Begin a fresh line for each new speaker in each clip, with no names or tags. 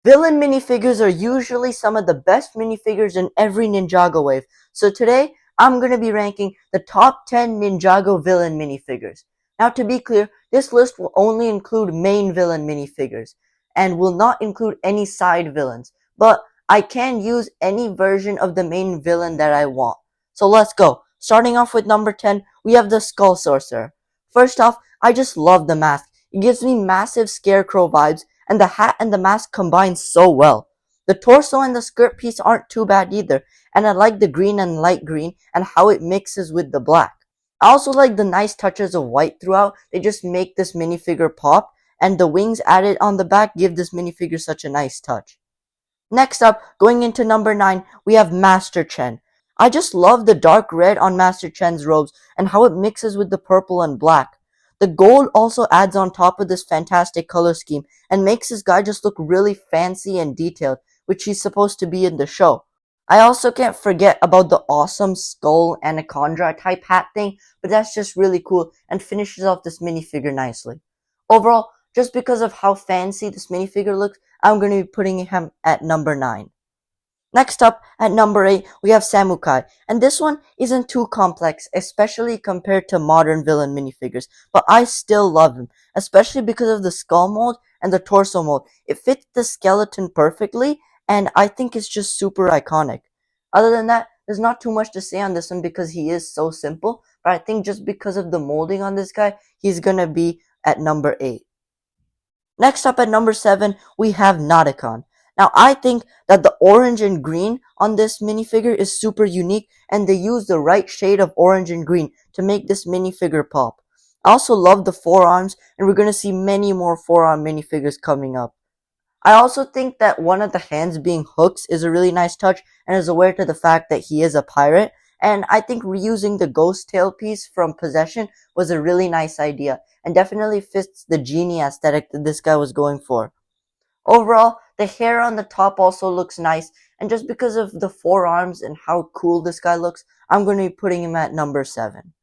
Villain minifigures are usually some of the best minifigures in every Ninjago wave, so today I'm going to be ranking the top 10 Ninjago villain minifigures. Now to be clear, this list will only include main villain minifigures, and will not include any side villains, but I can use any version of the main villain that I want. So let's go. Starting off with number 10, we have the Skull Sorcerer. First off, I just love the mask. It gives me massive scarecrow vibes, and the hat and the mask combine so well. The torso and the skirt piece aren't too bad either, and I like the green and light green and how it mixes with the black. I also like the nice touches of white throughout. They just make this minifigure pop, and the wings added on the back give this minifigure such a nice touch. Next up, going into number 9, we have Master Chen. I just love the dark red on Master Chen's robes and how it mixes with the purple and black. The gold also adds on top of this fantastic color scheme and makes this guy just look really fancy and detailed, which he's supposed to be in the show. I also can't forget about the awesome skull anaconda type hat thing, but that's just really cool and finishes off this minifigure nicely. Overall, just because of how fancy this minifigure looks, I'm going to be putting him at number 9. Next up, at number 8, we have Samukai, and this one isn't too complex, especially compared to modern villain minifigures, but I still love him, especially because of the skull mold and the torso mold. It fits the skeleton perfectly, and I think it's just super iconic. Other than that, there's not too much to say on this one because he is so simple, but I think just because of the molding on this guy, he's gonna be at number 8. Next up at number 7, we have Naon. Now, I think that the orange and green on this minifigure is super unique, and they use the right shade of orange and green to make this minifigure pop. I also love the forearms, and we're going to see many more forearm minifigures coming up. I also think that one of the hands being hooks is a really nice touch, and is aware to the fact that he is a pirate, and I think reusing the ghost tail piece from Possession was a really nice idea, and definitely fits the genie aesthetic that this guy was going for. Overall, the hair on the top also looks nice, and just because of the forearms and how cool this guy looks, I'm going to be putting him at number 7.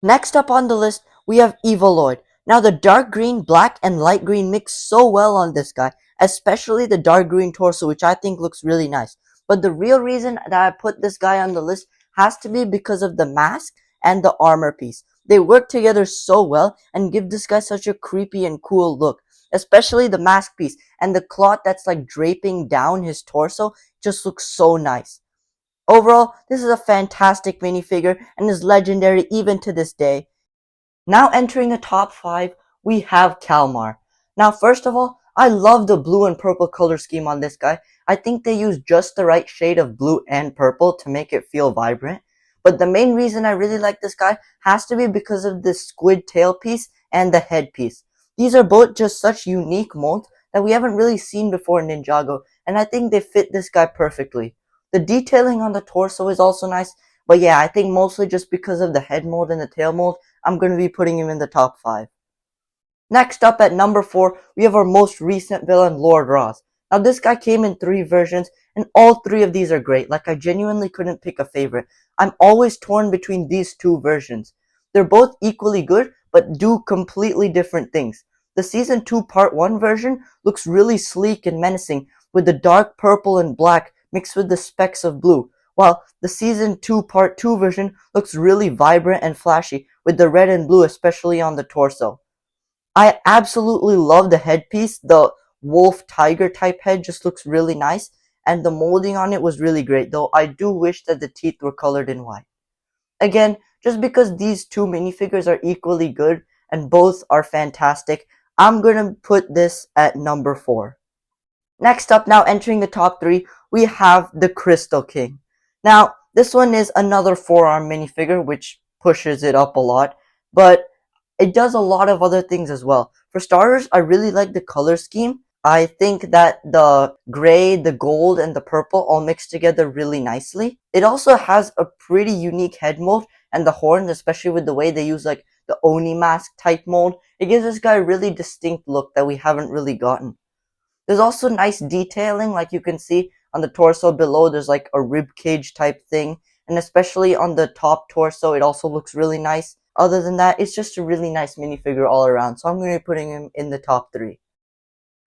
Next up on the list, we have Evoloid. Now the dark green, black, and light green mix so well on this guy, especially the dark green torso, which I think looks really nice. But the real reason that I put this guy on the list has to be because of the mask and the armor piece. They work together so well and give this guy such a creepy and cool look. Especially the mask piece and the cloth that's like draping down his torso just looks so nice. Overall, this is a fantastic minifigure and is legendary even to this day. Now entering the top 5, we have Calmar. Now first of all, I love the blue and purple color scheme on this guy. I think they use just the right shade of blue and purple to make it feel vibrant. But the main reason I really like this guy has to be because of the squid tail piece and the head piece. These are both just such unique molds that we haven't really seen before in Ninjago, and I think they fit this guy perfectly. The detailing on the torso is also nice, but yeah, I think mostly just because of the head mold and the tail mold, I'm going to be putting him in the top 5. Next up at number 4, we have our most recent villain, Lord Ross. Now this guy came in 3 versions, and all 3 of these are great. Like I genuinely couldn't pick a favorite. I'm always torn between these 2 versions. They're both equally good, but do completely different things. The Season 2 Part 1 version looks really sleek and menacing with the dark purple and black mixed with the specks of blue, while the Season 2 Part 2 version looks really vibrant and flashy with the red and blue, especially on the torso. I absolutely love the headpiece. The wolf tiger type head just looks really nice, and the molding on it was really great, though I do wish that the teeth were colored in white. Again, just because these 2 minifigures are equally good and both are fantastic, I'm going to put this at number 4. Next up, now entering the top 3, we have the Crystal King. Now, this one is another forearm minifigure, which pushes it up a lot, but it does a lot of other things as well. For starters, I really like the color scheme. I think that the gray, the gold, and the purple all mix together really nicely. It also has a pretty unique head mold, and the horns, especially with the way they use like the Oni mask type mold, it gives this guy a really distinct look that we haven't really gotten. There's also nice detailing, like you can see on the torso below, there's like a rib cage type thing, and especially on the top torso, it also looks really nice. Other than that, it's just a really nice minifigure all around, so I'm going to be putting him in the top 3.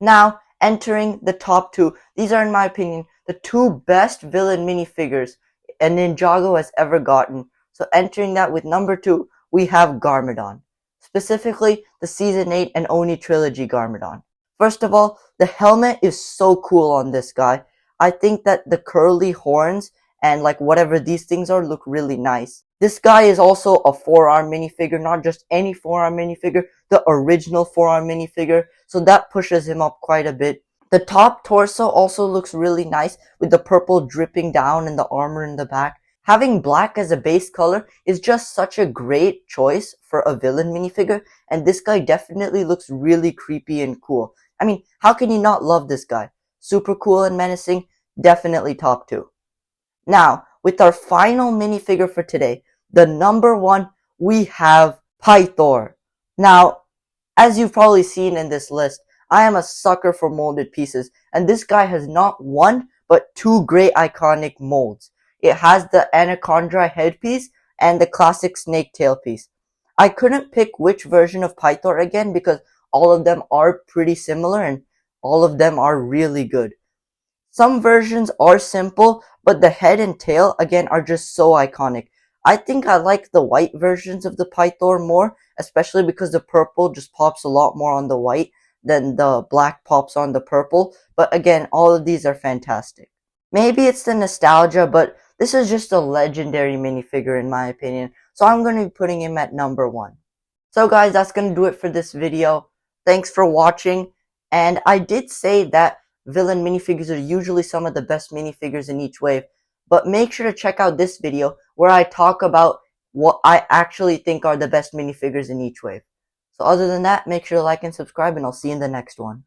Now, entering the top two. These are, in my opinion, the two best villain minifigures a Ninjago has ever gotten. So entering that with number 2, we have Garmadon. Specifically, the Season 8 and Oni Trilogy Garmadon. First of all, the helmet is so cool on this guy. I think that the curly horns and like whatever these things are look really nice. This guy is also a forearm minifigure, not just any forearm minifigure, the original forearm minifigure, so that pushes him up quite a bit. The top torso also looks really nice with the purple dripping down and the armor in the back. Having black as a base color is just such a great choice for a villain minifigure, and this guy definitely looks really creepy and cool. I mean, how can you not love this guy? Super cool and menacing, definitely top 2. Now, with our final minifigure for today, the number 1, we have Pythor. Now, as you've probably seen in this list, I am a sucker for molded pieces, and this guy has not one, but 2 great iconic molds. It has the Anaconda headpiece and the classic snake tail piece. I couldn't pick which version of Pythor again because all of them are pretty similar and all of them are really good. Some versions are simple, but the head and tail, again, are just so iconic. I think I like the white versions of the Pythor more, especially because the purple just pops a lot more on the white than the black pops on the purple. But again, all of these are fantastic. Maybe it's the nostalgia, but this is just a legendary minifigure in my opinion. So I'm going to be putting him at number 1. So guys, that's going to do it for this video. Thanks for watching. And I did say that villain minifigures are usually some of the best minifigures in each wave. But make sure to check out this video where I talk about what I actually think are the best minifigures in each wave. So other than that, make sure to like and subscribe, and I'll see you in the next one.